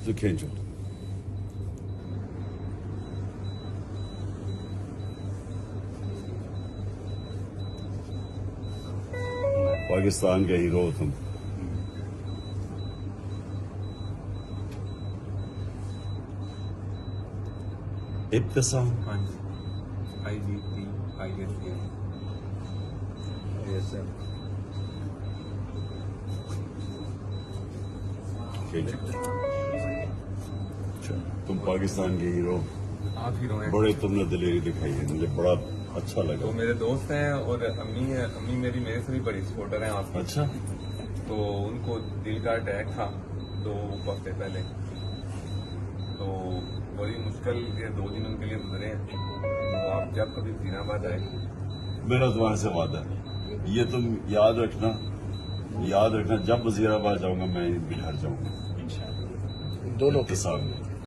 تو کھینچو. پاکستان کا ہیرو تم. ابتسام. ہاں جی. اچھا تم پاکستان کے ہیرو. آپ ہیرو ہیں. بڑے تم نے دلیری دکھائی ہے, مجھے بڑا اچھا لگا. تو میرے دوست ہیں اور امی ہیں. امی میری میرے سے بھی بڑی سپورٹر ہیں آپ کی. اچھا. تو ان کو دل کا اٹیک تھا 2 ہفتے پہلے, تو بڑی مشکل کے 2 دن ان کے لیے گزرے ہیں. تو آپ جب کبھی وزیرآباد آئے, میرا تمہارے سے وعدہ ہے, یہ تم یاد رکھنا جب وزیرآباد جاؤں گا میں بھی گھر جاؤں گا دونوں کے سامنے.